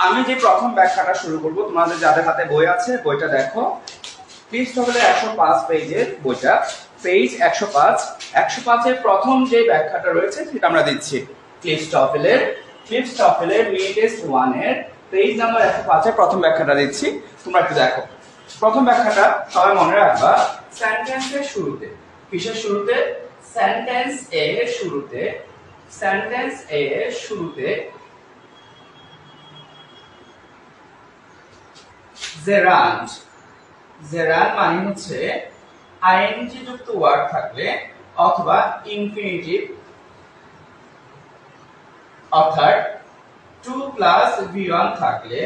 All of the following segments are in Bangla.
আমি যে প্রথম ব্যাখ্যাটা শুরু করব, তোমাদের যাদের হাতে বই আছে বইটা দেখো, ক্লিস্টফেলের 105 পেজের বইটা, পেজ 105। 105 এর প্রথম যে ব্যাখ্যাটা রয়েছে সেটা আমরা দিচ্ছি। ক্লিস্টফেলের মিনি টেস্ট 1 এর পেজ নাম্বার 105 এর প্রথম ব্যাখ্যাটা দিচ্ছি, তোমরা একটু দেখো। প্রথম ব্যাখ্যাটা সবাই মনে রাখবা, সেন্টেন্সের শুরুতে, কিসের শুরুতে? সেন্টেন্স এর শুরুতে, সেন্টেন্স এর শুরুতে জেরান্ড, জেরান্ড মানে হচ্ছে আইএনজি যুক্ত ওয়ার্ড থাকলে অথবা ইনফিনিটিভ, অর্থাৎ 2 প্লাস V1 থাকলে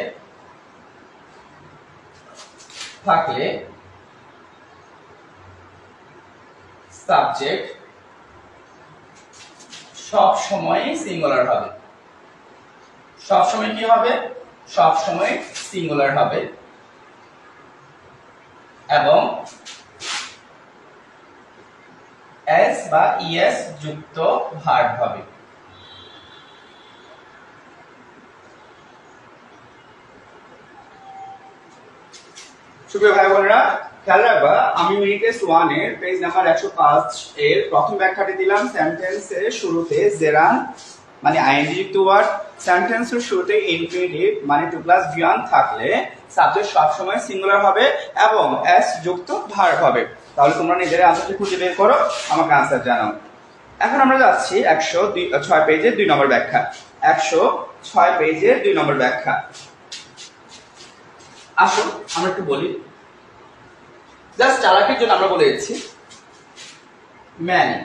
সাবজেক্ট সব সময় সিঙ্গুলার হবে। সব সময় কি হবে? সব সময় সিঙ্গুলার হবে এবং এস বা ইএস যুক্ত ভার্ব হবে। সুপ্রিয় ভাই বোনেরা, খেয়াল রাখবা, আমি মিনি টেস্ট 1 এর পেজ নাম্বার 105 এর প্রথম ব্যাখ্যাটি দিলাম। সেন্টেন্সের শুরুতে জেরান মানে আইএনজি যুক্ত ওয়ার্ড, সেন্টেন্সের শুরুতে ইনফিনিটিভ মানে 2 প্লাস V1 থাকলে সাবজেক্ট সব সময় সিঙ্গুলার হবে এবং এস যুক্ত ভার্ব হবে। তাহলে তোমরা নিজেরা আনসারটি খুঁজে বের করো, আমাকে আনসার জানাও। এখন আমরা যাচ্ছি 106 পেজের 2 নম্বর ব্যাখ্যা। 106 পেজের 2 নম্বর ব্যাখ্যা। আসো আমরা একটু বলি, জাস্ট চালাকির জন্য আমরা বলে দিচ্ছি। ম্যানি,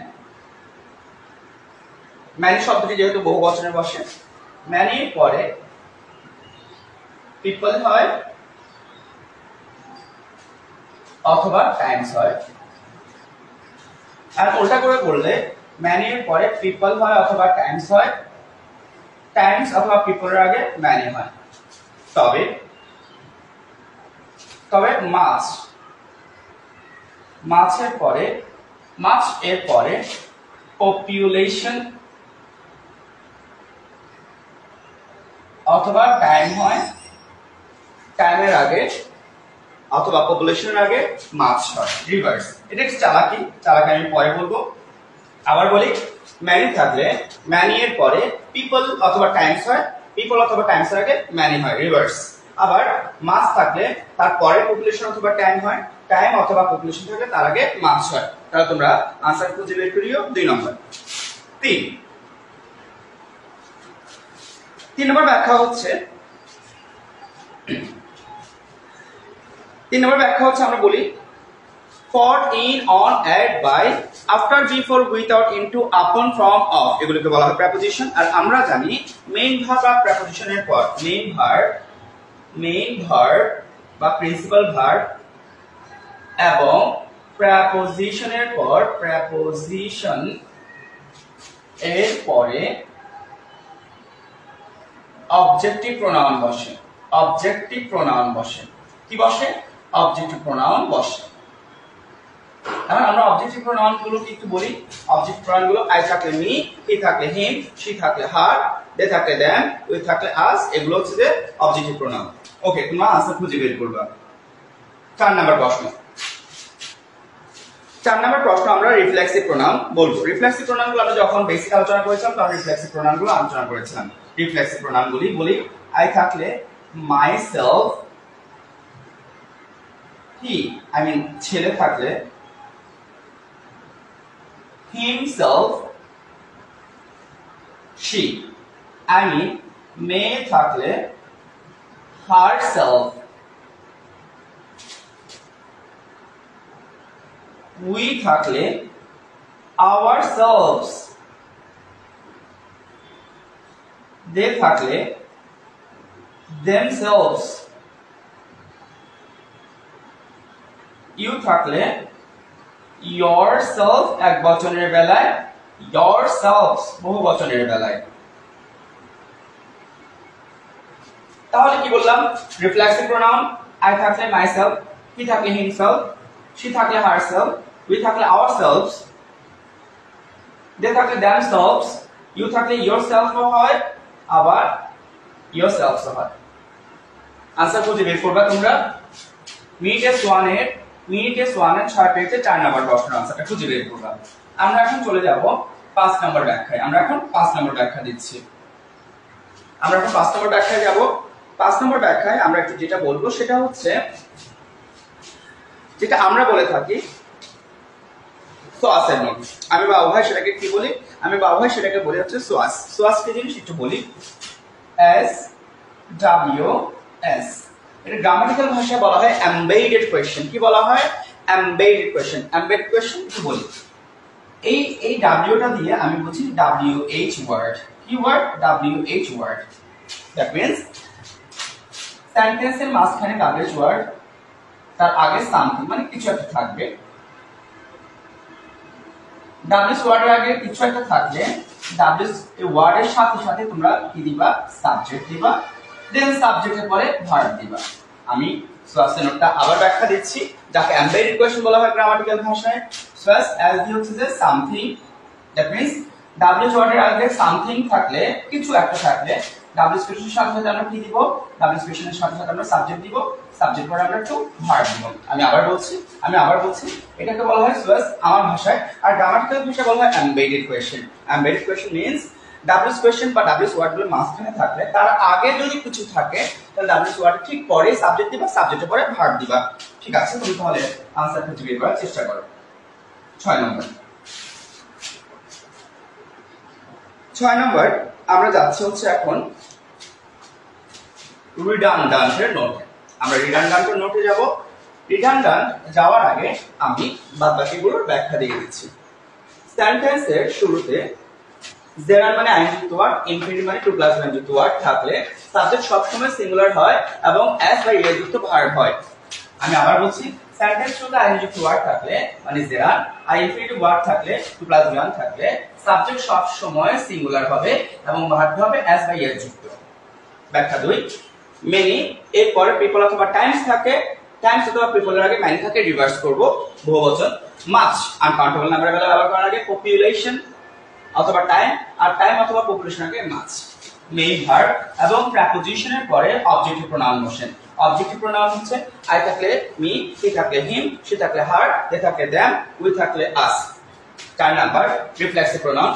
ম্যানি শব্দটি যেহেতু বহু বচনে বসে, ম্যানির পরে পিপল হয় অথবা টাইমস হয়। আর উল্টা করে বললে ম্যানির পরে পিপল হয় অথবা টাইমস হয়, টাইমস অথবা পিপলের আগে ম্যানি হয়। তবে মাছের পরে, মাছ এর পরে পপুলেশন অথবা টাইম হয়, টাইমের আগে অথবা পপুলেশনের আগে মাছ হয়, রিভার্স। এটা একটু চালাকি আমি পরে বলবো। আবার বলি, ম্যানি থাকলে ম্যানি এর পরে পিপল অথবা টাইমস হয়, পিপল অথবা টাইমস এর আগে ম্যানি হয়, রিভার্স। আবার মাছ থাকলে তার পরে পপুলেশন অথবা টাইম হয়, টাইম অথবা পপুলেশন থাকলে তার আগে মাছ হয়। তাহলে তোমরা আনসার খুঁজে বের করিও। 2 নম্বর। 3 নম্বর ব্যাখ্যা হচ্ছে, 3 নম্বর ব্যাখ্যা হচ্ছে আমরা বলি for, in, on, at, by, after, before, without, into, upon, from, of, এগুলোকে বলা হয় প্রেপোজিশন। আর আমরা জানি মেইন ভার্ব বা প্রেপোজিশনের পর মেইন ভার্ব বা প্রিন্সিপাল ভার্ব এবং প্রেপোজিশনের পর, প্রেপোজিশন এর পরে অবজেক্টিভ প্রোনাউন বসে। অবজেক্টিভ প্রোনাউন বসে। কি বসে? অবজেক্টিভ প্রোনাউন বসে। এখন আমরা অবজেক্টিভ প্রোনাউন গুলো কি একটু বলি। অবজেক্টিভ প্রোনাউন গুলো আই থাকলে মি, হি থাকলে হিম, শি থাকলে হার, দে থাকলে দেম, উই থাকলে আস, এগুলো হচ্ছে যে অবজেক্টিভ প্রোনাউন। ওকে, তোমরা আনসার খুঁজে বের করবা। 4 নাম্বার প্রশ্ন। 4 নাম্বার প্রশ্ন আমরা রিফ্লেক্সিভ প্রোনাউন বলবো। রিফ্লেক্সিভ প্রোনাউন গুলো আমরা যখন বেসিক আলোচনা করেছিলাম তখন রিফ্লেক্সিভ প্রোনাউন গুলো আলোচনা করেছিলাম। রিফ্লেক্সিভ প্রোনাউন গুলি বলি, আই থাকলে মাইসেলফ, হি আই মিন ছেলে থাকলে himself, she I mean মেয়ে থাকলে herself, we থাকলে ourselves, they থাকলে themselves, you থাকলে yourself এক বচনের বেলায়, yourselves বহু বচনের বেলায়। তাহলে কি বললাম? রিফ্লেক্সিভ প্রোনাউন I থাকলে myself, he থাকলে himself, she থাকলে herself, we থাকলে ourselves, they থাকলে themselves, you থাকলে yourself হয়, আবার yourselves হয়। आंसर খুঁজে বের করবা তোমরা মিনি টেস্ট 1 এর 6 পেজে 4 নাম্বার প্রশ্নের आंसरটা খুঁজে বের করবা। আমরা এখন চলে যাব 5 নাম্বার ব্যাখ্যায়। আমরা এখন 5 নাম্বার ব্যাখ্যা দিচ্ছি। আমরা এখন 5 নাম্বার ব্যাখ্যায় যাব। 5 নম্বর ব্যাখ্যায় আমরা একটু যেটা বলবো সেটা হচ্ছে যেটা আমরা বলে থাকি সোয়াসের নোট। আমি বাবু ভাই সেটাকে কি বলি? আমি বাবু ভাই সেটাকে বলি হচ্ছে সোয়াস। সোয়াস কি জিনিস একটু বলি। এস ডব্লিউ এস, এটা গ্রামাটিক্যাল ভাষায় বলা হয় এমবেডেড কোয়েশ্চেন। কি বলা হয়? Embedded question. এমবেডেড কোয়েশ্চেন কি বলি? এই ডব্লিউটা দিয়ে আমি বলছি WH ওয়ার্ড। কি word? WH word. That means সেন্টেন্সের মাঝখানে WH ওয়ার্ড, তার আগে সামথিং মানে কিছু একটা থাকবে। WH ওয়ার্ডের আগে কিছু একটা থাকলে WH ওয়ার্ডের সাথে সাথে তোমরা কি দিবা? সাবজেক্ট দিবা, দেন সাবজেক্টের পরে ভার্ব দিবা। আমি সোয়াসের নোটটা আবার ব্যাখ্যা দিচ্ছি, যাকে এমবেডেড কোয়েশ্চেন বলা হয় গ্রামাটিক্যাল ভাষায়। সোয়াস অ্যাজ দি হচ্ছে যে সামথিং, দ্যাট মিন্স WH ওয়ার্ডের আগে সামথিং থাকলে, কিছু একটা থাকলে WH কোয়েশ্চেনের সাথে সাথে আমরা কি দিব? WH কোয়েশ্চেনের সাথে সাথে আমরা সাবজেক্ট দিব, সাবজেক্ট পরে আমরা একটু ভার্ব দিব। আমি আবার বলছি এটাকে বলা হয় সোয়াস আমার ভাষায়, আর গ্রামাটিক্যাল ভাষায় বলা হয় embedded question. Embedded question means WH question বা WH ওয়ার্ডগুলো মাঝখানে থাকলে তার আগে যদি কিছু থাকে তাহলে WH ওয়ার্ড ঠিক পরে সাবজেক্ট দিবা, সাবজেক্টের পরে ভার্ব দিবা। ঠিক আছে? তুমি তাহলে आंसर খুঁজে বের করার চেষ্টা করো। 6 নম্বর আমরা যাচ্ছি হচ্ছে এখন রিডান্ডান্টের নোটে। আমরা রিডান্ডান্টের নোটে যাব। রিডান্ডান্ট যাওয়ার আগে আমি বাদবাকিগুলোর ব্যাখ্যা দিয়ে দিচ্ছি। সেন্টেন্সের শুরুতে জেরান মানে আইনযুক্ত ওয়ার্ড, ইনফিনিটিভ মানে টু প্লাস আইনযুক্ত ওয়ার্ড থাকলে সাবজেক্ট সবসময় সিঙ্গুলার হয় এবং এস বা ইএস যুক্ত ভার্ব হয়। আমি আবার বলছি, সেন্টেন্স শুরুতে আইনযুক্ত ওয়ার্ড থাকলে মানে জেরান, আর ইনফিনিটিভ ওয়ার্ড থাকলে টু প্লাস ওয়ান থাকলে সাবজেক্ট সবসময় সিঙ্গুলার হবে এবং ভার্ব হবে এস বা ইএস যুক্ত। ব্যাখ্যা 2, মেনি এর পরে পিপল অথবা টাইমস থাকে, টাইমস অথবা পিপলের আগে ম্যানি থাকে, রিভার্স করব বহুবচন। মাচ আনকাউন্টেবল নাম্বারের বেলা ব্যবহার করার আগে পপুলেশন অথবা টাইম, আর টাইম অথবা পপুলেশন আগে মাচ। মেইন ভার্ব এবং প্রিপোজিশনের পরে অবজেক্টিভ প্রোনাউন বসেন। অবজেক্টিভ প্রোনাউন হচ্ছে আই থাকলে মি, হি থাকলে হিম, শি থাকলে হার, দে থাকলে দেম, উই থাকলে আস। 4 নাম্বার রিফ্লেক্সিভ প্রোনাউন।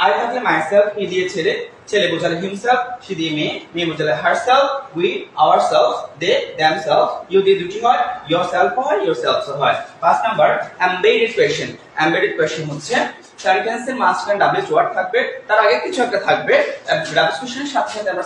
আই থাকলে মাইসেলফ, হি দিয়ে ছেলে, ছেলে বোঝালে হিমসেলফ, শি দিয়ে মেয়ে, মেয়ে বোঝালে herself, we ourselves, they themselves, you দিয়ে দুটি হয়, ইয়োরসেলফ হয়, ইয়োরসেলফস হয়। 5 number embedded question. Embedded question হচ্ছে সেন্টেন্সের মাঝখানে WH ওয়ার্ড থাকবে, তার আগে কিছু একটা থাকবে, WH কোয়েশ্চেনের সাথে সাথে আমরা